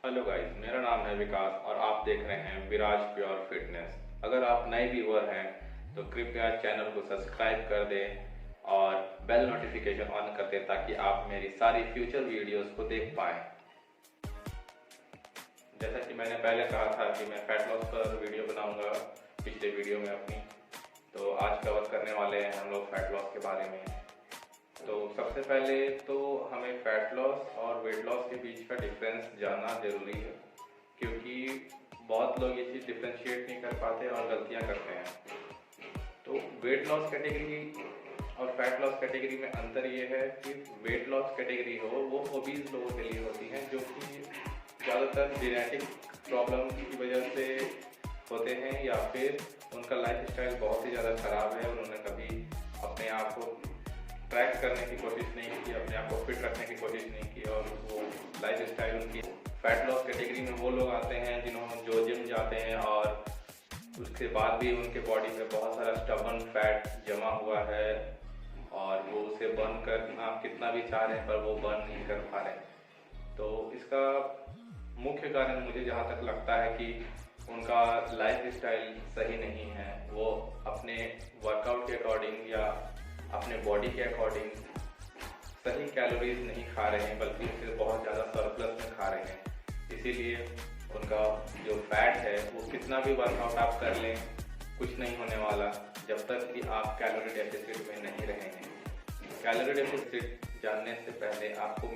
Hello guys, मेरा नाम है विकास और आप देख रहे हैं विराज प्योर फिटनेस। अगर आप नए व्यूअर हैं तो कृपया चैनल को सब्सक्राइब कर दें और बेल नोटिफिकेशन ऑन कर दें ताकि आप मेरी सारी फ्यूचर वीडियोस को देख पाएँ। जैसा कि मैंने पहले कहा था कि मैं फैट लॉस पर वीडियो बनाऊंगा पिछले वीडियो में अपनी, तो आज कवर करने वाले हैं हम लोग फैट लॉस के बारे में। तो सबसे पहले तो हमें फैट लॉस और वेट लॉस के बीच का डिफरेंस जानना ज़रूरी है, क्योंकि बहुत लोग ये चीज़ डिफ्रेंशिएट नहीं कर पाते और गलतियां करते हैं। तो वेट लॉस कैटेगरी और फैट लॉस कैटेगरी में अंतर ये है कि वेट लॉस कैटेगरी हो वो ओबीज लोगों के लिए होती है, जो कि ज़्यादातर जेनेटिक प्रॉब्लम की वजह से होते हैं या फिर उनका लाइफ स्टाइल बहुत ही ज़्यादा ख़राब है। उन्होंने कभी अपने आप को ट्रैक करने की कोशिश नहीं की, अपने आप को फिट रखने की कोशिश नहीं की और वो लाइफ स्टाइल उनकी। फैट लॉस कैटेगरी में वो लोग आते हैं जिन्होंने जो जिम जाते हैं और उसके बाद भी उनके बॉडी में बहुत सारा स्टबन फैट जमा हुआ है और वो उसे बर्न करना कितना भी चाह रहे हैं पर वो बर्न नहीं कर पा रहे। तो इसका मुख्य कारण मुझे जहाँ तक लगता है कि उनका लाइफ स्टाइल सही नहीं है। वो अपने वर्कआउट के अकॉर्डिंग या अपने बॉडी के अकॉर्डिंग सही कैलोरीज नहीं खा रहे हैं, बल्कि उससे बहुत ज़्यादा सरप्लस में खा रहे हैं। इसीलिए उनका जो फैट है वो कितना भी वर्कआउट आप कर लें कुछ नहीं होने वाला जब तक कि आप कैलोरी डेफिसिट में नहीं रहेंगे। कैलोरी डेफिसिट जानने से पहले आपको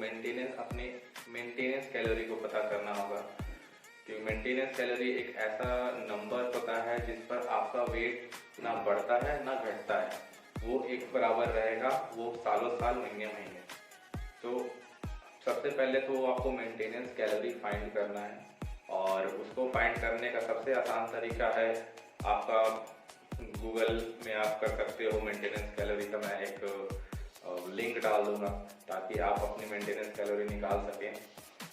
अपने मेंटेनेंस कैलोरी को पता करना होगा, क्योंकि मेंटेनेंस कैलोरी एक ऐसा नंबर होता है जिस पर आपका वेट ना बढ़ता है ना घटता है, वो एक बराबर रहेगा, वो सालों साल महीने महीने। तो सबसे पहले तो आपको मेंटेनेंस कैलोरी फाइंड करना है और उसको फाइंड करने का सबसे आसान तरीका है आपका गूगल में आप कर सकते हो मेंटेनेंस कैलोरी का। मैं एक लिंक डाल दूंगा ताकि आप अपनी मेंटेनेंस कैलोरी निकाल सकें।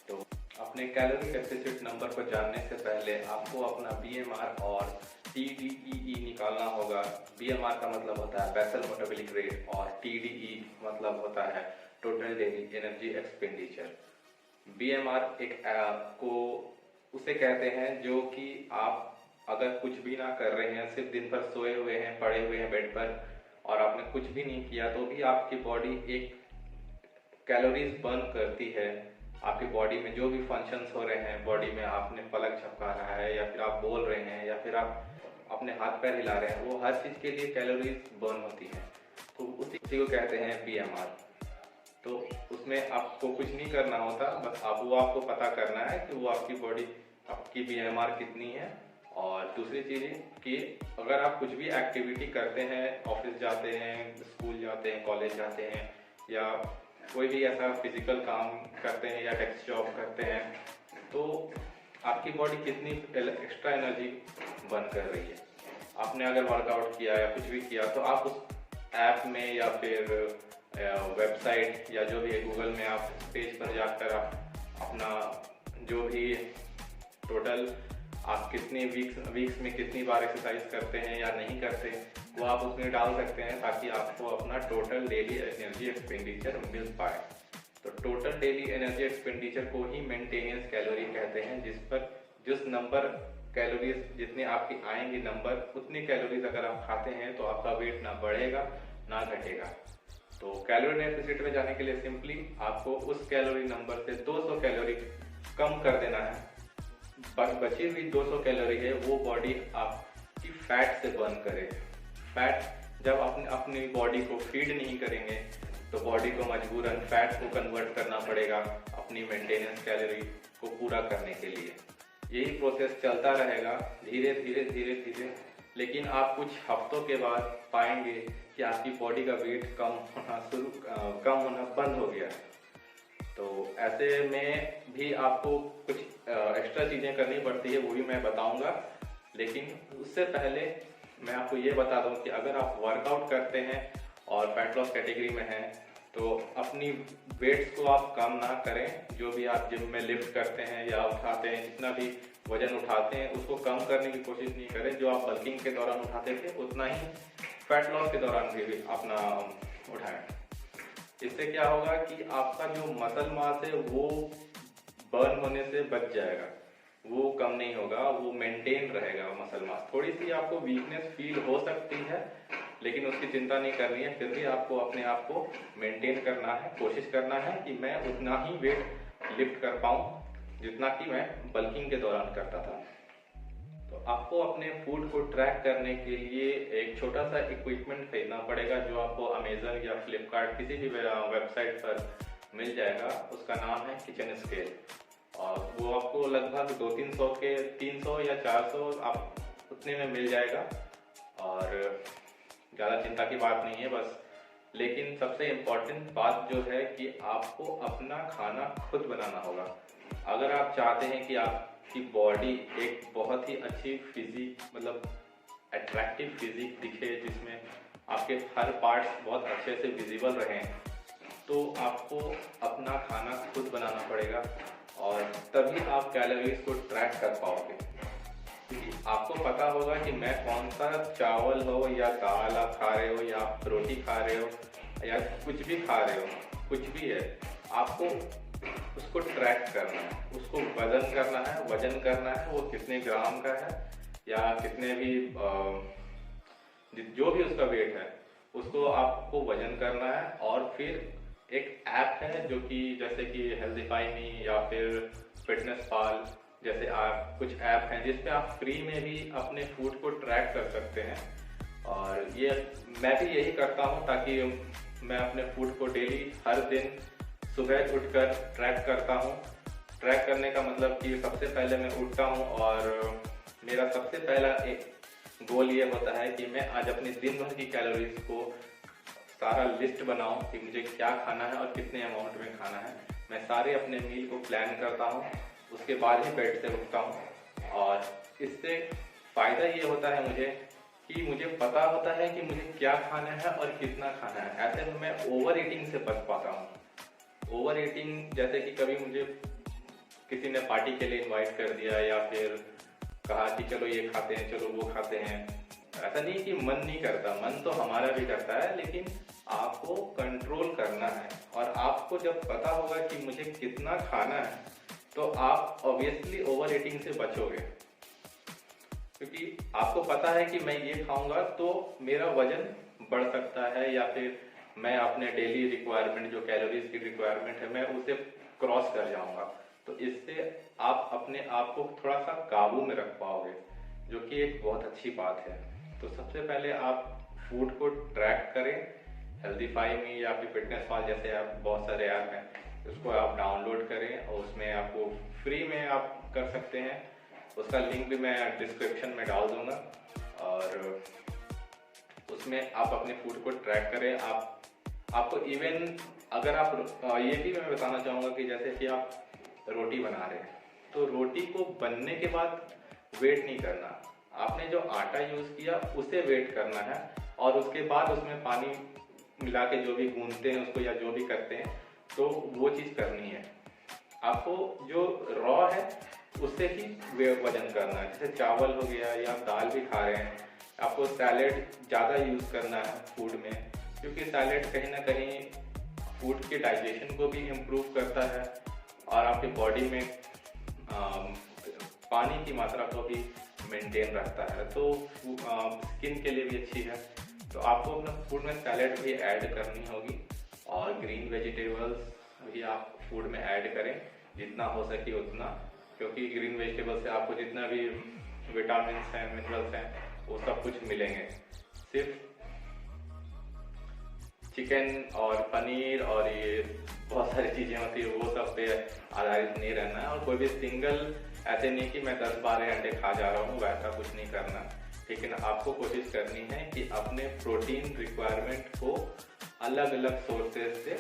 तो अपने कैलोरी डेफिसिट नंबर को जानने से पहले आपको अपना BMR और TDEE निकालना होगा। BMR का मतलब होता है बेसल मेटाबॉलिक रेट और TDE मतलब होता है total daily energy expenditure. BMR एक को उसे कहते हैं जो कि आप अगर कुछ भी ना कर रहे हैं, सिर्फ दिन भर सोए हुए हैं, पड़े हुए हैं बेड पर और आपने कुछ भी नहीं किया, तो भी आपकी बॉडी एक कैलोरीज बर्न करती है। आपकी बॉडी में जो भी फंक्शंस हो रहे हैं, बॉडी में आपने पलक झपका रहा है या फिर आप बोल रहे हैं या फिर आप अपने हाथ पैर हिला रहे हैं, वो हर चीज़ के लिए कैलोरीज बर्न होती हैं। तो उसी को कहते हैं BMR। तो उसमें आपको कुछ नहीं करना होता, बस आपको पता करना है कि वो आपकी BMR कितनी है। और दूसरी चीज़ कि अगर आप कुछ भी एक्टिविटी करते हैं, ऑफिस जाते हैं, स्कूल जाते हैं, कॉलेज जाते हैं या कोई भी ऐसा फिजिकल काम करते हैं या डेस्क जॉब करते हैं, तो आपकी बॉडी कितनी एक्स्ट्रा एनर्जी बर्न कर रही है। आपने अगर वर्कआउट किया या कुछ भी किया तो आप उस ऐप में या फिर वेबसाइट या जो भी है गूगल में आप पेज पर जाकर आप अपना जो भी टोटल आप कितने वीक्स में कितनी बार एक्सरसाइज करते हैं या नहीं करते, वो आप उसमें डाल सकते हैं ताकि आपको अपना टोटल डेली एनर्जी एक्सपेंडिचर मिल पाए। तो टोटल डेली एनर्जी एक्सपेंडिचर को ही मेंटेनेंस कैलोरी कहते हैं, जिस नंबर कैलोरीज जितने आपकी आएंगी नंबर, उतनी कैलोरीज अगर आप खाते हैं तो आपका वेट ना बढ़ेगा ना घटेगा। तो कैलोरी डेफिसिट में जाने के लिए सिंपली आपको उस कैलोरी नंबर से 200 कैलोरी कम कर देना है। बची हुई 200 कैलोरी है वो बॉडी आपकी फैट से बर्न करे। फैट जब अपनी बॉडी को फीड नहीं करेंगे तो बॉडी को मजबूरन फैट को कन्वर्ट करना पड़ेगा अपनी मेंटेनेंस कैलोरी को पूरा करने के लिए। यही प्रोसेस चलता रहेगा धीरे धीरे, लेकिन आप कुछ हफ्तों के बाद पाएंगे कि आपकी बॉडी का वेट कम होना बंद हो गया। तो ऐसे में भी आपको कुछ एक्स्ट्रा चीज़ें करनी पड़ती है, वो भी मैं बताऊंगा। लेकिन उससे पहले मैं आपको ये बता दूं कि अगर आप वर्कआउट करते हैं और फैट लॉस कैटेगरी में हैं तो अपनी वेट्स को आप कम ना करें। जो भी आप जिम में लिफ्ट करते हैं या उठाते हैं, जितना भी वजन उठाते हैं उसको कम करने की कोशिश नहीं करें। जो आप बल्किंग के दौरान उठाते थे उतना ही फैट लॉस के दौरान भी अपना उठाएं। इससे क्या होगा कि आपका जो मसल मास है वो बर्न होने से बच जाएगा, वो कम नहीं होगा, वो मेंटेन रहेगा मसल मास। थोड़ी सी आपको वीकनेस फील हो सकती है, लेकिन उसकी चिंता नहीं करनी है। फिर भी आपको अपने आप को मेंटेन करना है, कोशिश करना है कि मैं उतना ही वेट लिफ्ट कर पाऊँ जितना कि मैं बल्किंग के दौरान करता था। तो आपको अपने फूड को ट्रैक करने के लिए एक छोटा सा इक्विपमेंट खरीदना पड़ेगा, जो आपको अमेजन या फ्लिपकार्ट किसी भी वेबसाइट पर मिल जाएगा। उसका नाम है किचन स्केल, और वो आपको लगभग 200-300 के 300 या 400 आप उतने में मिल जाएगा, और ज़्यादा चिंता की बात नहीं है बस। लेकिन सबसे इम्पोर्टेंट बात जो है कि आपको अपना खाना खुद बनाना होगा। अगर आप चाहते हैं कि आपकी बॉडी एक बहुत ही अच्छी फिजिक, मतलब अट्रैक्टिव फिजिक दिखे, जिसमें आपके हर पार्ट्स बहुत अच्छे से विजिबल रहें, तो आपको अपना खाना खुद बनाना पड़ेगा, और तभी आप कैलोरीज को ट्रैक कर पाओगे। क्योंकि आपको पता होगा कि मैं कौन सा चावल हो या दाल आप खा रहे हो, या आप रोटी खा रहे हो, या कुछ भी खा रहे हो, कुछ भी है, आपको उसको ट्रैक करना है, उसको वजन करना है, वो कितने ग्राम का है या कितने भी जो भी उसका वेट है, उसको आपको वजन करना है। और फिर एक ऐप है जो कि जैसे कि हेल्दीफाई मी या फिर फिटनेस पाल जैसे आप कुछ ऐप हैं जिस पे आप फ्री में भी अपने फूड को ट्रैक कर सकते हैं। और ये मैं भी यही करता हूँ, ताकि मैं अपने फूड को डेली हर दिन सुबह उठकर ट्रैक करता हूँ। ट्रैक करने का मतलब कि सबसे पहले मैं उठता हूँ और मेरा सबसे पहला एक गोल ये होता है कि मैं आज अपने दिन भर की कैलोरीज को सारा लिस्ट बनाऊं कि मुझे क्या खाना है और कितने अमाउंट में खाना है। मैं सारे अपने मील को प्लान करता हूं, उसके बाद ही बेड से उठता हूं। और इससे फ़ायदा ये होता है मुझे कि मुझे पता होता है कि मुझे क्या खाना है और कितना खाना है। ऐसे में मैं ओवर ईटिंग से बच पाता हूँ। ओवर ईटिंग जैसे कि कभी मुझे किसी ने पार्टी के लिए इन्वाइट कर दिया या फिर कहा कि चलो ये खाते हैं, चलो वो खाते हैं। ऐसा नहीं कि मन नहीं करता, मन तो हमारा भी करता है, लेकिन आपको कंट्रोल करना है। और आपको जब पता होगा कि मुझे कितना खाना है, तो आप ऑब्वियसली ओवर ईटिंग से बचोगे, क्योंकि आपको पता है कि मैं ये खाऊंगा तो मेरा वजन बढ़ सकता है, या फिर मैं अपने डेली रिक्वायरमेंट जो कैलोरीज की रिक्वायरमेंट है मैं उसे क्रॉस कर जाऊंगा। तो इससे आप अपने आप को थोड़ा सा काबू में रख पाओगे, जो कि एक बहुत अच्छी बात है। तो सबसे पहले आप फूड को ट्रैक करें। हेल्दीफाई मी या फिर फिटनेस पाल जैसे आप बहुत सारे ऐप हैं, उसको आप डाउनलोड करें और उसमें आपको फ्री में आप कर सकते हैं। उसका लिंक भी मैं डिस्क्रिप्शन में डाल दूंगा, और उसमें आप अपने फूड को ट्रैक करें। आपको इवन अगर आप ये भी मैं बताना चाहूँगा कि जैसे कि आप रोटी बना रहे हैं, तो रोटी को बनने के बाद वेट नहीं करना। आपने जो आटा यूज़ किया उसे वेट करना है, और उसके बाद उसमें पानी मिला के जो भी गूंथते हैं उसको या जो भी करते हैं, तो वो चीज़ करनी है। आपको जो रॉ है उससे ही वजन करना है। जैसे चावल हो गया या दाल भी खा रहे हैं, आपको सैलेड ज़्यादा यूज़ करना है फूड में, क्योंकि सैलेड कहीं ना कहीं फूड के डाइजेशन को भी इम्प्रूव करता है और आपके बॉडी में पानी की मात्रा को भी मेंटेन रखता है, तो स्किन के लिए भी अच्छी है। तो आपको अपना फूड में सैलेड भी ऐड करनी होगी, और ग्रीन वेजिटेबल्स भी आप फूड में ऐड करें जितना हो सके उतना, क्योंकि ग्रीन वेजिटेबल से आपको जितना भी विटामिन हैं, मिनरल्स हैं, वो सब कुछ मिलेंगे। सिर्फ चिकन और पनीर और ये बहुत सारी चीज़ें होती है, वो सब पे आधारित नहीं रहना है। और कोई भी सिंगल, ऐसे नहीं कि मैं 10-12 अंडे खा जा रहा हूँ, वैसा कुछ नहीं करना। लेकिन आपको कोशिश करनी है कि अपने प्रोटीन रिक्वायरमेंट को अलग अलग सोर्सेज से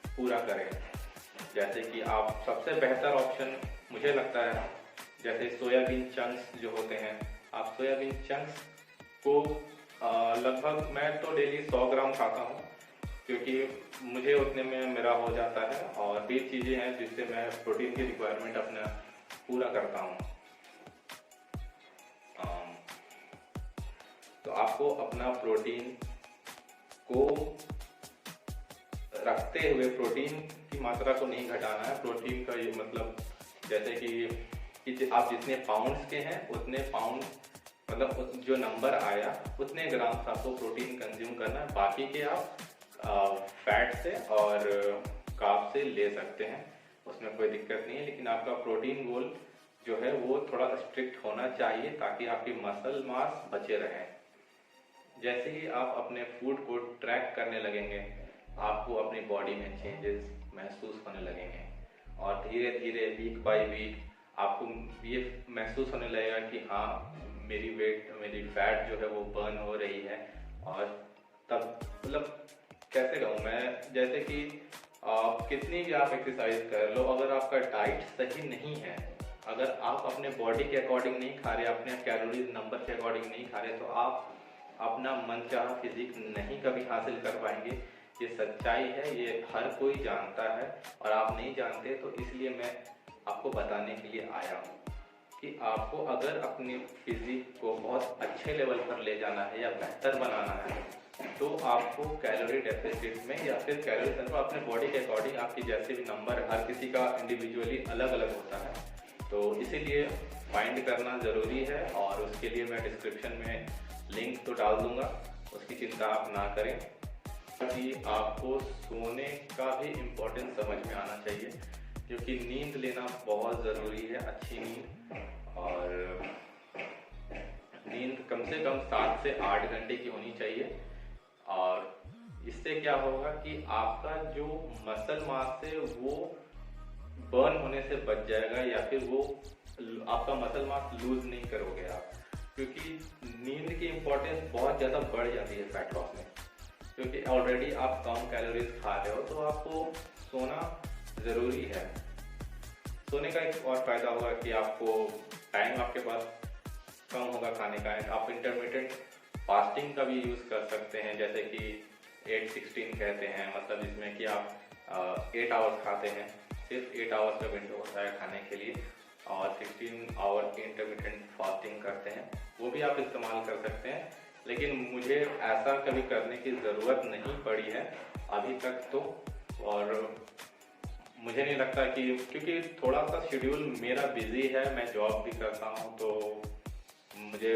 पूरा करें। जैसे कि आप सबसे बेहतर ऑप्शन मुझे लगता है, जैसे सोयाबीन चंक्स जो होते हैं, आप सोयाबीन चंक्स को लगभग मैं तो डेली 100 ग्राम खाता हूँ, क्योंकि मुझे उतने में मेरा हो जाता है। और भी चीज़ें हैं जिससे मैं प्रोटीन की रिक्वायरमेंट अपना पूरा करता हूँ। तो आपको अपना प्रोटीन को रखते हुए प्रोटीन की मात्रा को नहीं घटाना है। प्रोटीन का ये मतलब जैसे कि आप जितने पाउंड्स के हैं उतने पाउंड मतलब जो नंबर आया उतने ग्राम आपको प्रोटीन कंज्यूम करना है, बाकी के आप फैट से और कार्ब से ले सकते हैं, उसमें कोई दिक्कत नहीं है। लेकिन आपका प्रोटीन गोल जो है वो थोड़ा स्ट्रिक्ट होना चाहिए ताकि आपकी मसल मास बचे रहे। जैसे ही आप अपने फूड को ट्रैक करने लगेंगे आपको अपनी बॉडी में चेंजेस महसूस होने लगेंगे और धीरे धीरे वीक बाय वीक आपको ये महसूस होने लगेगा कि हाँ मेरी फैट जो है वो बर्न हो रही है। और तब मतलब कैसे कहूँ मैं, जैसे कि कितनी भी आप एक्सरसाइज कर लो, अगर आपका डाइट सही नहीं है, अगर आप अपने बॉडी के अकॉर्डिंग नहीं खा रहे, अपने कैलोरीज नंबर के अकॉर्डिंग नहीं खा रहे, तो आप अपना मनचाहा फिजिक नहीं कभी हासिल कर पाएंगे। ये सच्चाई है, ये हर कोई जानता है और आप नहीं जानते, तो इसलिए मैं आपको बताने के लिए आया हूँ कि आपको अगर अपनी फिजिक को बहुत अच्छे लेवल पर ले जाना है या बेहतर बनाना है तो आपको कैलोरी डेफिसिट में या फिर कैलोरी सेंटर अपने बॉडी के अकॉर्डिंग, आपकी जैसे भी नंबर हर किसी का इंडिविजुअली अलग अलग होता है, तो इसीलिए फाइंड करना ज़रूरी है। और उसके लिए मैं डिस्क्रिप्शन में लिंक तो डाल दूंगा, उसकी चिंता आप ना करें। कि आपको सोने का भी इम्पोर्टेंस समझ में आना चाहिए, क्योंकि नींद लेना बहुत ज़रूरी है, अच्छी नींद। और नींद कम से कम 7 से 8 घंटे की होनी चाहिए। और इससे क्या होगा कि आपका जो मसल मास है वो बर्न होने से बच जाएगा, या फिर वो आपका मसल मास लूज नहीं करोगे आप, क्योंकि नींद की इम्पोर्टेंस बहुत ज़्यादा बढ़ जाती है फैट लॉस में। क्योंकि ऑलरेडी आप कम कैलोरीज खा रहे हो तो आपको सोना ज़रूरी है। सोने का एक और फ़ायदा होगा कि आपको टाइम आपके पास कम होगा खाने का। आप इंटरमिटेंट फास्टिंग का भी यूज़ कर सकते हैं, जैसे कि 8-16 कहते हैं, मतलब जिसमें कि आप 8 आवर्स खाते हैं, सिर्फ 8 आवर्स का विंडो होता है खाने के लिए, और 16 आवर की इंटरमिटेंट फास्टिंग करते हैं, वो भी आप इस्तेमाल कर सकते हैं। लेकिन मुझे ऐसा कभी करने की ज़रूरत नहीं पड़ी है अभी तक तो, और मुझे नहीं लगता कि, क्योंकि थोड़ा सा शेड्यूल मेरा बिजी है, मैं जॉब भी करता हूँ, तो मुझे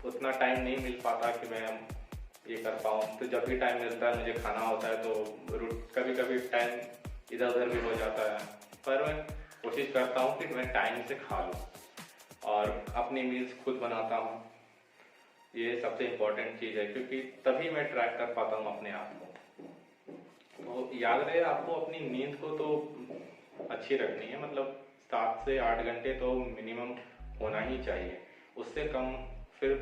उतना टाइम नहीं मिल पाता कि मैं ये कर पाऊँ। तो जब भी टाइम मिलता है मुझे खाना होता है, तो कभी कभी टाइम इधर उधर भी हो जाता है, पर मैं कोशिश करता हूँ कि मैं टाइम से खा लूँ और अपनी मील्स खुद बनाता हूँ। ये सबसे इम्पोर्टेंट चीज़ है, क्योंकि तभी मैं ट्रैक कर पाता हूँ अपने आप को। तो याद रहे आपको अपनी नींद को तो अच्छी रखनी है, मतलब 7 से 8 घंटे तो मिनिमम होना ही चाहिए, उससे कम फिर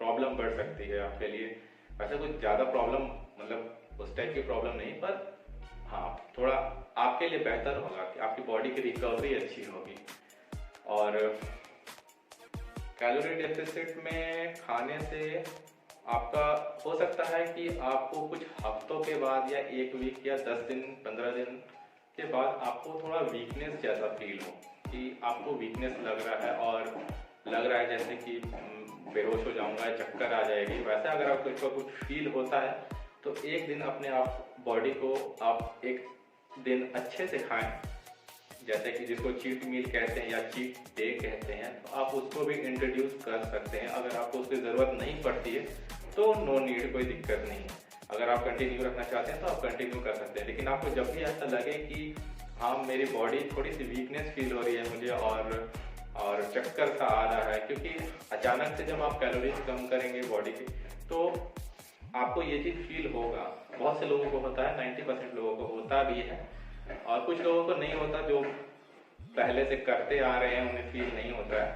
प्रॉब्लम बढ़ सकती है आपके लिए। वैसे कुछ ज़्यादा प्रॉब्लम मतलब उस टाइप की प्रॉब्लम नहीं, पर हाँ थोड़ा आपके लिए बेहतर होगा कि आपकी बॉडी की रिकवरी अच्छी होगी। और कैलोरी डेफिसिट में खाने से आपका हो सकता है कि आपको कुछ हफ्तों के बाद या 1 वीक या 10 दिन 15 दिन के बाद आपको थोड़ा वीकनेस जैसा फील हो, कि आपको वीकनेस लग रहा है और लग रहा है जैसे कि बेहोश हो जाऊंगा, चक्कर आ जाएगी। वैसे अगर आपको इसका कुछ फील होता है तो एक दिन अपने आप बॉडी को आप एक दिन अच्छे से खाएं, जैसे कि जिसको चीट मील कहते हैं या चीट डे कहते हैं, तो आप उसको भी इंट्रोड्यूस कर सकते हैं। अगर आपको उसकी ज़रूरत नहीं पड़ती है तो नो नीड, कोई दिक्कत नहीं है। अगर आप कंटिन्यू रखना चाहते हैं तो आप कंटिन्यू कर सकते हैं। लेकिन आपको जब भी ऐसा लगे कि हाँ मेरी बॉडी थोड़ी सी वीकनेस फील हो रही है मुझे और चक्कर सा आ रहा है, क्योंकि अचानक से जब आप कैलोरीज कम करेंगे बॉडी की तो आपको ये चीज़ फील होगा। बहुत से लोगों को होता है, 90% लोगों को होता भी है, और कुछ लोगों को नहीं होता, जो पहले से करते आ रहे हैं उन्हें फील नहीं होता है,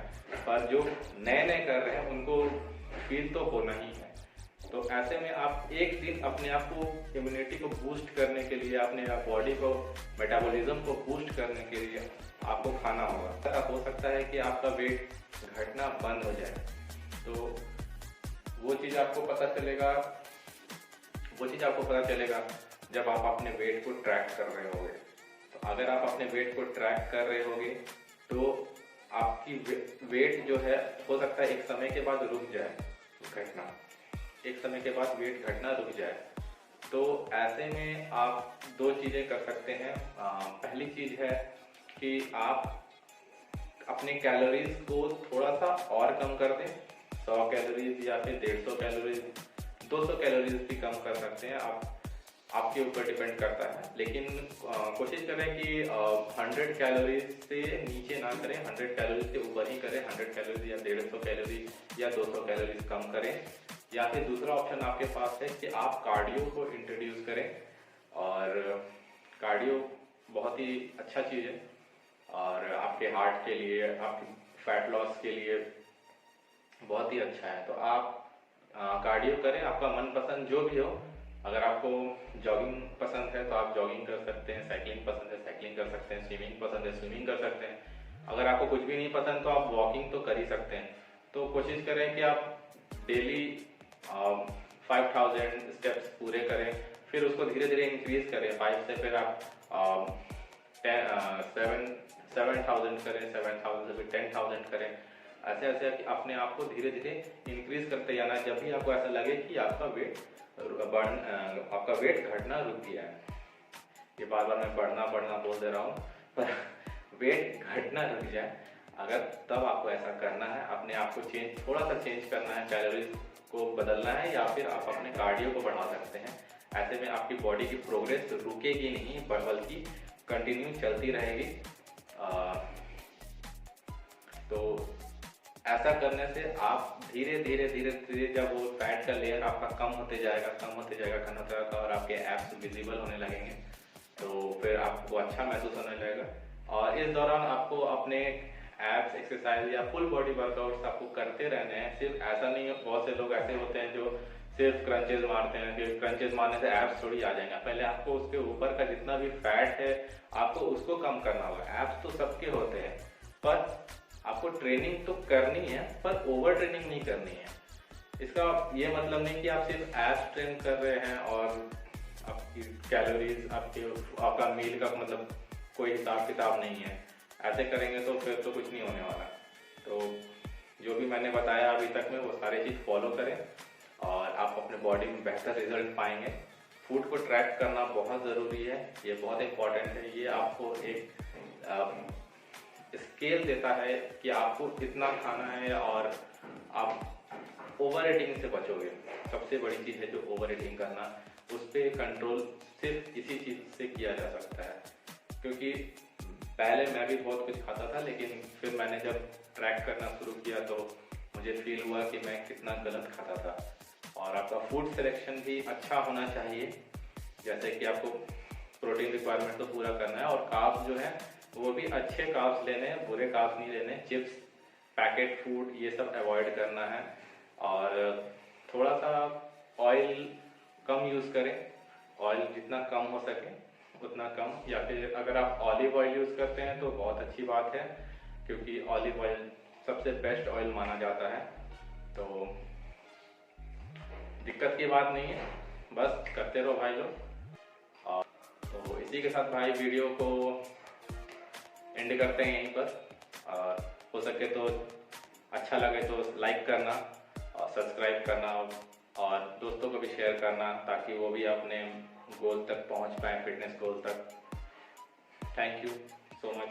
पर जो नए नए कर रहे हैं उनको फील तो होना ही है। तो ऐसे में आप एक दिन अपने आप को इम्यूनिटी को बूस्ट करने के लिए, अपने बॉडी को मेटाबॉलिज्म को बूस्ट करने के लिए आपको खाना होगा। ऐसा हो सकता है कि आपका वेट घटना बंद हो जाए, तो वो चीज़ आपको पता चलेगा जब आप अपने वेट को ट्रैक कर रहे होगे। तो अगर आप अपने वेट को ट्रैक कर रहे होगे तो आपकी वेट जो है हो सकता है एक समय के बाद रुक जाए घटना, एक समय के बाद वेट घटना रुक जाए। तो ऐसे में आप 2 चीज़ें कर सकते हैं। पहली चीज़ है कि आप अपने कैलोरीज को थोड़ा सा और कम कर दें, 100 कैलोरीज या फिर 150 कैलोरीज, 200 कैलोरीज भी कम कर सकते हैं आप, आपके ऊपर डिपेंड करता है। लेकिन कोशिश करें कि 100 कैलोरीज से नीचे ना करें, 100 कैलोरीज से ऊपर ही करें, 100 कैलोरीज या 150 कैलोरीज या 200 कैलोरीज कम करें। या फिर दूसरा ऑप्शन आपके पास है कि आप कार्डियो को इंट्रोड्यूस करें, और कार्डियो बहुत ही अच्छा चीज़ है और आपके हार्ट के लिए, आपके फैट लॉस के लिए बहुत ही अच्छा है। तो आप कार्डियो करें, आपका मनपसंद जो भी हो। अगर आपको जॉगिंग पसंद है तो आप जॉगिंग कर सकते हैं, साइकिलिंग पसंद है साइकिलिंग कर सकते हैं, स्विमिंग पसंद है स्विमिंग कर सकते हैं। अगर आपको कुछ भी नहीं पसंद तो आप वॉकिंग तो कर ही सकते हैं। तो कोशिश करें कि आप डेली 5000 स्टेप्स पूरे करें, फिर उसको धीरे धीरे इंक्रीज करें। 5 से फिर आप 7000 करें, 7000 से फिर 10000 करें। ऐसे ऐसे अपने आप को धीरे धीरे इंक्रीज करते जाना। जब भी आपको ऐसा लगे कि आपका वेट घटना रुक गया है, ये बार बार मैं बढ़ना बोल दे रहा हूँ, पर वेट घटना रुक जाए, अगर तब आपको ऐसा करना है, अपने आप को थोड़ा सा चेंज करना है, कैलोरीज को बदलना है, या फिर आप अपने कार्डियो को बढ़ा सकते हैं। ऐसे में आपकी बॉडी की प्रोग्रेस रुकेगी नहीं, बल्कि कंटिन्यू चलती रहेगी। तो ऐसा करने से आप धीरे धीरे जब वो फैट का लेयर आपका कम होते जाएगा और आपके एब्स विजिबल होने लगेंगे, तो फिर आपको अच्छा महसूस होने लगेगा। और इस दौरान आपको अपने एब्स एक्सरसाइज या फुल बॉडी वर्कआउट्स आपको करते रहने हैं। सिर्फ ऐसा नहीं है, बहुत से लोग ऐसे होते हैं जो सिर्फ क्रंचेज मारते हैं, फिर क्रंचेज मारने से एब्स थोड़ी आ जाएंगे। पहले आपको उसके ऊपर का जितना भी फैट है आपको उसको कम करना होगा। एब्स तो सबके होते हैं, पर आपको ट्रेनिंग तो करनी है, पर ओवर ट्रेनिंग नहीं करनी है। इसका ये मतलब नहीं कि आप सिर्फ एब्स ट्रेन कर रहे हैं और आपकी कैलोरीज, आपका मील का मतलब कोई हिसाब किताब नहीं है। ऐसे करेंगे तो फिर तो कुछ नहीं होने वाला। तो जो भी मैंने बताया अभी तक में वो सारी चीज़ फॉलो करें और आप अपने बॉडी में बेहतर रिजल्ट पाएंगे। फूड को ट्रैक करना बहुत ज़रूरी है, ये बहुत इम्पॉर्टेंट है। ये आपको एक स्केल देता है कि आपको कितना खाना है और आप ओवर ईटिंग से बचोगे। सबसे बड़ी चीज़ है जो ओवर ईटिंग करना, उस पर कंट्रोल सिर्फ इसी चीज़ से किया जा सकता है। क्योंकि पहले मैं भी बहुत कुछ खाता था, लेकिन फिर मैंने जब ट्रैक करना शुरू किया तो मुझे फील हुआ कि मैं कितना गलत खाता था। और आपका फूड सिलेक्शन भी अच्छा होना चाहिए, जैसे कि आपको प्रोटीन रिक्वायरमेंट तो पूरा करना है, और कार्ब्स जो है वो भी अच्छे कार्ब्स लेने हैं, बुरे कार्ब्स नहीं लेने। चिप्स, पैकेट फूड ये सब अवॉइड करना है, और थोड़ा सा ऑयल कम यूज़ करें। ऑयल जितना कम हो सके उतना कम, या फिर अगर आप ऑलिव ऑयल यूज़ करते हैं तो बहुत अच्छी बात है, क्योंकि ऑलिव ऑयल सबसे बेस्ट ऑयल माना जाता है। तो दिक्कत की बात नहीं है, बस करते रहो भाई लोग। और तो इसी के साथ भाई वीडियो को एंड करते हैं यहीं पर। और हो सके तो अच्छा लगे तो लाइक करना और सब्सक्राइब करना, और दोस्तों को भी शेयर करना, ताकि वो भी अपने गोल तक पहुंच पाए, फिटनेस गोल तक। Thank you so much.